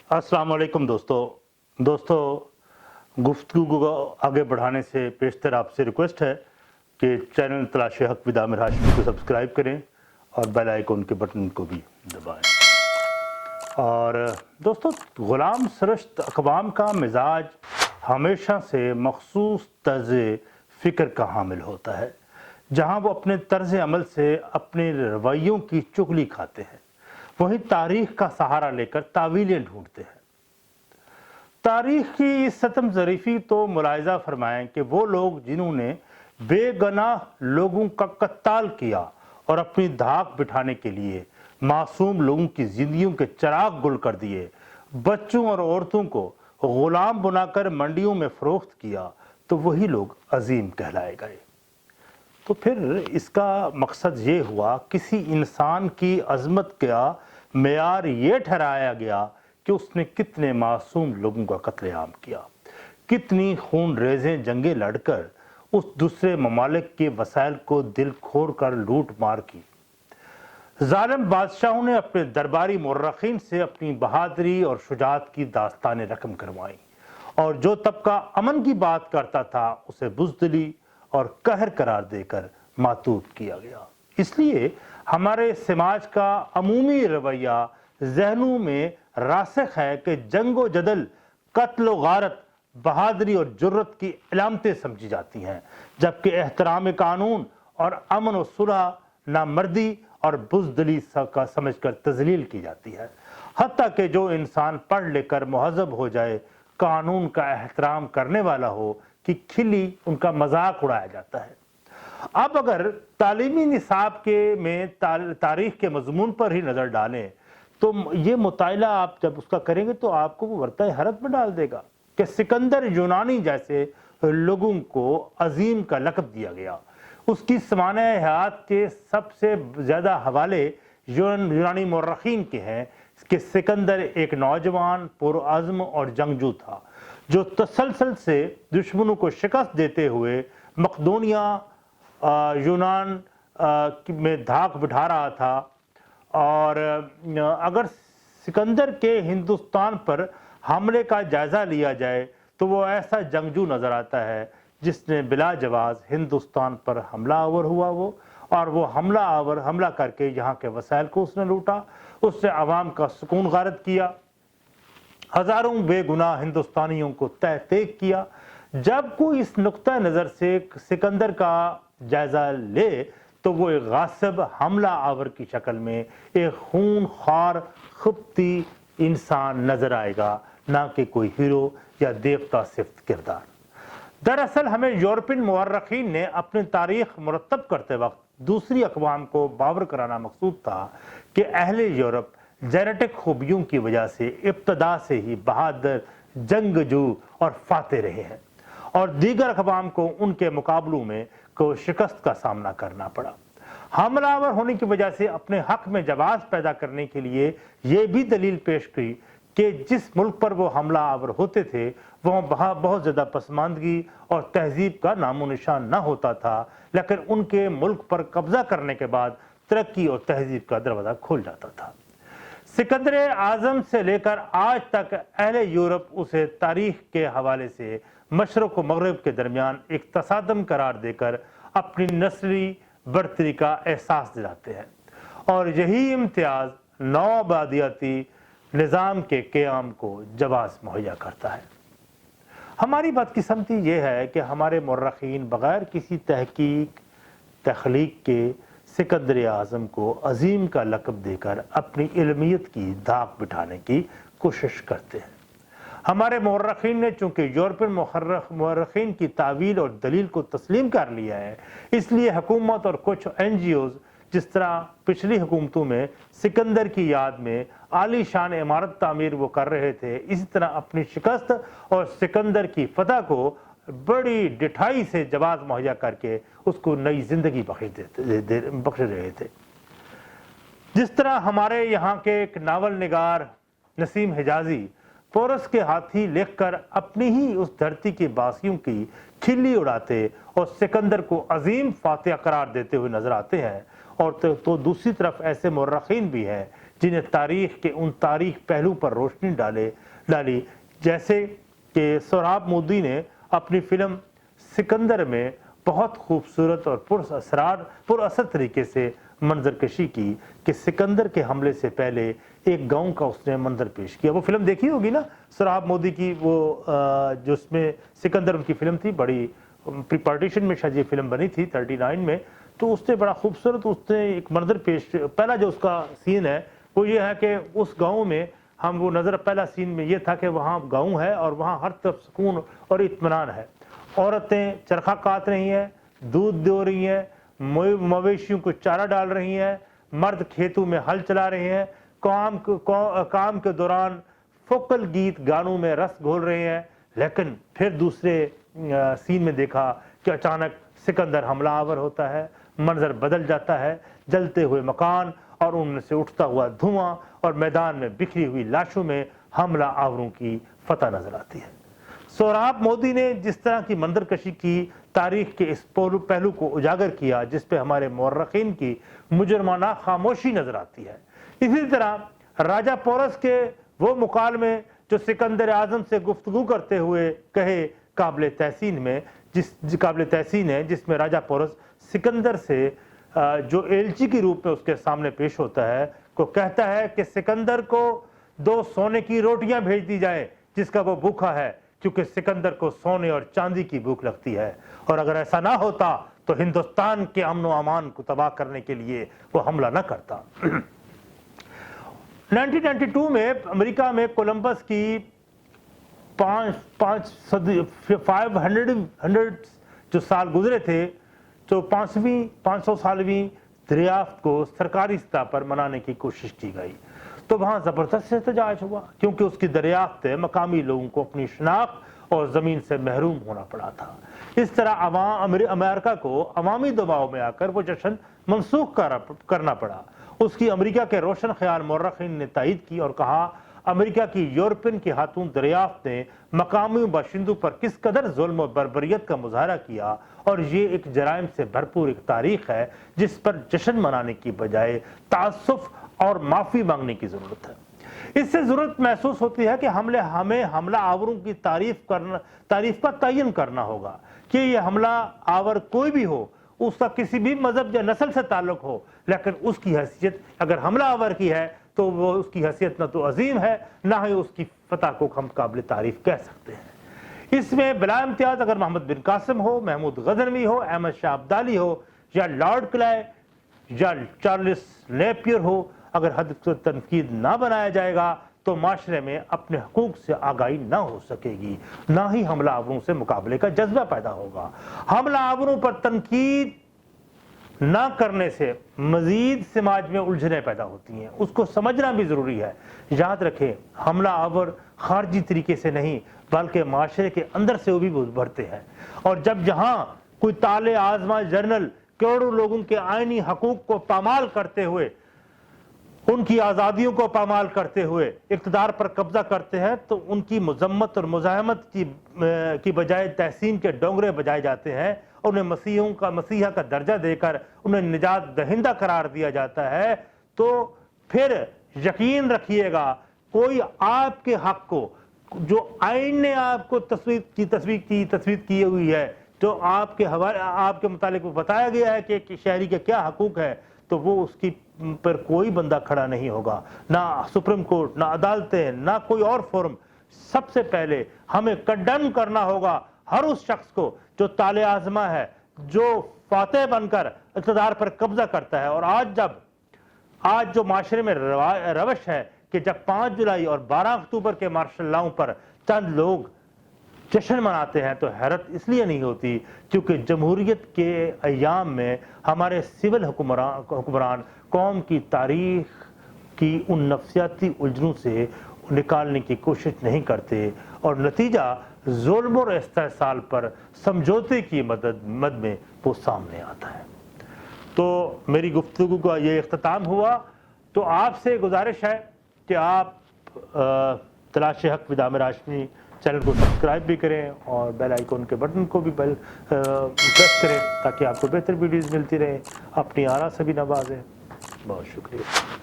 अस्सलाम वालेकुम दोस्तों गुफ्तगू को आगे बढ़ाने से पेशतर आपसे रिक्वेस्ट है कि चैनल तलाश हक विद आमिर हाशमी को सब्सक्राइब करें और बेल आइकन के बटन को भी दबाएं। और दोस्तों, ग़ुलाम सरश्त अक़वाम का मिजाज हमेशा से मखसूस तर्ज़ फ़िक्र का हामिल होता है, जहाँ वो अपने तर्ज़ अमल से अपने रवैयों की चुगली खाते हैं, वहीं तारीख़ का सहारा लेकर तावीलें ढूंढते हैं। तारीख़ की इस सतम ज़रीफ़ी तो मुलाहिज़ा फरमाएं कि वो लोग जिन्होंने बेगनाह लोगों का कत्ल किया और अपनी धाक बिठाने के लिए मासूम लोगों की ज़िंदगियों के चिराग गुल कर दिए, बच्चों और औरतों को ग़ुलाम बनाकर मंडियों में फ़रोख्त किया, तो वही लोग अजीम कहलाए गए। तो फिर इसका मकसद ये हुआ, किसी इंसान की अज़मत का मेयार ये ठहराया गया कि उसने कितने मासूम लोगों का कत्लेआम किया, कितनी खून रेज़ें जंगें लड़कर उस दूसरे ममालिक के वसाइल को दिल खोर कर लूट मार की। ज़ालिम बादशाहों ने अपने दरबारी मुर्रखीन से अपनी बहादुरी और शुजाअत की दास्तानें रकम करवाईं, और जो तबका अमन की बात करता था उसे बुज़दिली और कहर करार देकर मातूब किया गया। इसलिए हमारे समाज का अमूमी रवैया ज़हनों में रासिख है कि जंग व जदल, कत्ल व गारत बहादुरी और जुर्रत की अलामतें समझी जाती हैं, जबकि एहतराम कानून और अमन व सुलह नामर्दी और बुज़दिली का समझकर तज़लील की जाती है। हत्ता कि जो इंसान पढ़ लिखकर मुहज़्ज़ब हो जाए, कानून का एहतराम करने वाला हो, कि खिली उनका मजाक उड़ाया जाता है। अब अगर तालीमी निसाब के में तारीख़ के मज़मून पर ही नज़र डालें तो ये मुताला आप जब उसका करेंगे तो आपको वो वर्ता हैरत में डाल देगा कि सिकंदर यूनानी जैसे लोगों को अजीम का लक़ब दिया गया। उसकी समाने हयात के सबसे ज़्यादा हवाले यूनानी मुर्रखीन के हैं कि सिकंदर एक नौजवान पुरअज़्म और जंगजू था, जो तसलसल से दुश्मनों को शिकस्त देते हुए मकदोनिया यूनान में धाक बिठा रहा था। और अगर सिकंदर के हिंदुस्तान पर हमले का जायज़ा लिया जाए तो वो ऐसा जंगजू नज़र आता है जिसने बिला जवाज़ हिंदुस्तान पर हमला आवर हुआ और वो हमला करके यहाँ के वसाइल को उसने लूटा, उसने अवाम का सुकून गारत किया, हज़ारों बेगुनाह हिंदुस्तानियों को तहक़ीक़ किया। जब कोई इस नुक्ता नज़र से सिकंदर का जायज़ा ले तो वो एक गासिब हमला आवर की शक्ल में एक खून ख़ार खिबती इंसान नज़र आएगा, ना कि कोई हीरो या देवता सिफ्त किरदार। दरअसल हमें यूरोपियन मुअर्रखीन ने अपनी तारीख़ मुरतब करते वक्त दूसरी अक़वाम को बावर कराना मकसूद था कि अहले यूरोप जेनेटिक खूबियों की वजह से इब्तदा से ही बहादुर, जंगजू और फाते रहे हैं, और दीगर अक़वाम को उनके मुकाबलों में को शिकस्त का सामना करना पड़ा। हमलावर होने की वजह से अपने हक में जवाब पैदा करने के लिए ये भी दलील पेश की कि जिस मुल्क पर वो हमला आवर होते थे वहाँ बहुत ज़्यादा पसमानदगी और तहजीब का नामो निशान न होता था, लेकिन उनके मुल्क पर कब्जा करने के बाद तरक्की और तहजीब का दरवाज़ा खुल जाता था। सिकंदर आज़म से लेकर आज तक अहले यूरोप उसे तारीख़ के हवाले से मशरक़ व मग़रिब के दरमियान एक तसादम करार देकर अपनी नस्ली बरतरी का एहसास दिलाते हैं, और यही इम्तियाज़ नौआबादियाती निज़ाम के क़याम को जवाज़ मुहैया करता है। हमारी बदकिस्मती ये है कि हमारे मुर्रखीन बग़ैर किसी तहक़ीक़ तख्लीक़ के सिकंदर आज़म को अजीम का लक़ब देकर अपनी इल्मियत की धाक बिठाने की कोशिश करते हैं। हमारे मुर्रखीन ने चूँकि यूरोपियन मुर्रखीन की तावील और दलील को तस्लीम कर लिया है, इसलिए हुकूमत और कुछ NGOs जिस तरह पिछली हुकूमतों में सिकंदर की याद में आली शान इमारत तामीर वो कर रहे थे, इसी तरह अपनी शिकस्त और सिकंदर की फतह को बड़ी डिठाई से जवाब मुहैया करके उसको नई जिंदगी बख्श रहे थे। जिस तरह हमारे यहाँ के एक नावल निगार नसीम हिजाजी पोरस के हाथी लिखकर अपनी ही उस धरती के बासियों की खिल्ली उड़ाते और सिकंदर को अजीम फातिह करार देते हुए नजर आते हैं, और तो दूसरी तरफ ऐसे मुर्रखीन भी हैं जिन्हें तारीख के उन तारीख पहलू पर रोशनी डाली, जैसे कि सोहराब मोदी ने अपनी फिल्म सिकंदर में बहुत खूबसूरत और पुरअसर तरीके से मंजरकशी की कि सिकंदर के हमले से पहले एक गांव का उसने मंजर पेश किया। वो फिल्म देखी होगी ना, सोहराब मोदी की, वो जो उसमें सिकंदर उनकी फिल्म थी, बड़ी प्री पार्टीशन में शायद ये फिल्म बनी थी 39 में। तो उसने बड़ा खूबसूरत उसने एक मंजर पेश, पहला जो उसका सीन है वो ये है कि उस गाँव में हम वो नज़र, पहला सीन में ये था कि वहाँ गाँव है और वहाँ हर तरफ सुकून और इत्मीनान है। औरतें चरखा काट रही हैं, दूध दो रही हैं, मवेशियों को चारा डाल रही हैं, मर्द खेतों में हल चला रहे हैं, काम के दौरान फोकल गीत गानों में रस घोल रहे हैं। लेकिन फिर दूसरे सीन में देखा कि अचानक सिकंदर हमलावर होता है, मंजर बदल जाता है, जलते हुए मकान और उनमें से उठता हुआ धुआं और मैदान में बिखरी हुई लाशों में हमला आवरों की फतह नजर आती है। सोहराब मोदी ने जिस तरह की मंजरकशी की, तारीख के इस पहलू को उजागर किया जिस पे हमारे मौर्रखीन की मुजरमाना खामोशी नजर आती है। इसी तरह राजा पोरस के वो मुकालमे जो सिकंदर आजम से गुफ्तगू करते हुए कहे काबिल तहसीन है, जिसमें राजा पोरस सिकंदर से जो एलची के रूप में उसके सामने पेश होता है, को कहता है कि सिकंदर को 2 सोने की रोटियां भेज दी जाए जिसका वो भूखा है, क्योंकि सिकंदर को सोने और चांदी की भूख लगती है, और अगर ऐसा ना होता तो हिंदुस्तान के अमन व अमान को तबाह करने के लिए वो हमला न करता। 1992 में अमेरिका में कोलंबस की 500 जो साल गुजरे थे, तो 500 सालवीं दरियाफ्त को सरकारी सतह पर मनाने की कोशिश की गई। तो वहाँ ज़बरदस्त एहतजाज हुआ क्योंकि उसकी दरियाफ्त मकामी लोगों को अपनी शनाख्त और ज़मीन से महरूम होना पड़ा था। इस तरह अमेरिका को अवामी दबाव में आकर वो जश्न मनसूख करना पड़ा। उसकी अमेरिका के रोशन ख्याल मौर्रखीन ने तायद की और कहा, अमेरिका की यूरोपियन के हाथों दरियाफ्त ने मकामी बाशिंदों पर किस कदर जुल्म और बर्बरियत का मुजाहरा किया, और ये एक जराइम से भरपूर एक तारीख है जिस पर जश्न मनाने की बजाय तासुफ और माफ़ी मांगने की ज़रूरत है। इससे ज़रूरत महसूस होती है कि हमें हमला आवरों की तारीफ का तयन करना होगा कि ये हमला आवर कोई भी हो, उसका किसी भी मजहब या नस्ल से ताल्लुक हो, लेकिन उसकी हैसियत अगर हमला आवर की है तो वो उसकी हैसियत न तो अजीम है, ना ही उसकी फतह को हम काबिल तारीफ कह सकते हैं। इसमें बिला इम्तियाज अगर मोहम्मद बिन कासिम हो, महमूद गजनवी हो, अहमद शाह अब्दाली हो, या लॉर्ड क्लाय या चार्ल्स नेपियर हो, अगर हद तनकीद ना बनाया जाएगा तो माशरे में अपने हकूक से आगाही ना हो सकेगी, ना ही हमला आवरों से मुकाबले का जज्बा पैदा होगा। हमला आवरों पर तनकीद ना करने से मजीद समाज में उलझनें पैदा होती हैं, उसको समझना भी ज़रूरी है। याद रखें, हमला आवर खारजी तरीके से नहीं बल्कि माशरे के अंदर से वो भी उभरते हैं, और जब जहाँ कोई ताले आजमा जर्नल करोड़ों लोगों के आईनी हकूक को पामाल करते हुए, उनकी आज़ादियों को पामाल करते हुए इक़्तिदार पर कब्जा करते हैं, तो उनकी मजम्मत और मुज़ाहमत की बजाय तहसीन के डोंगरे बजाए जाते हैं, उन्हें मसीहा का दर्जा देकर उन्हें निजात दहिंदा करार दिया जाता है। तो फिर यकीन रखिएगा, कोई आपके हक को, जो आइन ने आपको तस्वीर की हुई है, जो आपके मुतालिक बताया गया है कि शहरी के क्या हकूक है, तो वो उसकी पर कोई बंदा खड़ा नहीं होगा, ना सुप्रीम कोर्ट, ना अदालतें, ना कोई और फोरम। सबसे पहले हमें कंडेम करना होगा हर उस शख्स को जो ताले आजमा है, जो फातेह बनकर इक़्तिदार पर कब्जा करता है। और आज जो माशरे में रवश है कि जब 5 जुलाई और 12 अक्टूबर के मार्शल लॉ पर चंद लोग जश्न मनाते हैं तो हैरत इसलिए नहीं होती क्योंकि जमहूरियत के अयाम में हमारे सिविल हुक्मरान कौम की तारीख की उन नफ्सियाती उलझनों से निकालने की कोशिश नहीं करते, और नतीजा जुल्म और इस्तेहसाल पर समझौते की मद में वो सामने आता है। तो मेरी गुफ्तगू का ये इख्तिताम हुआ। तो आपसे गुजारिश है कि आप तलाश हक विद आमिर हाशमी चैनल को सब्सक्राइब भी करें और बेल आइकन के बटन को भी प्रेस करें ताकि आपको बेहतर वीडियोज़ मिलती रहें। अपनी आरा से भी नवाजें। बहुत शुक्रिया।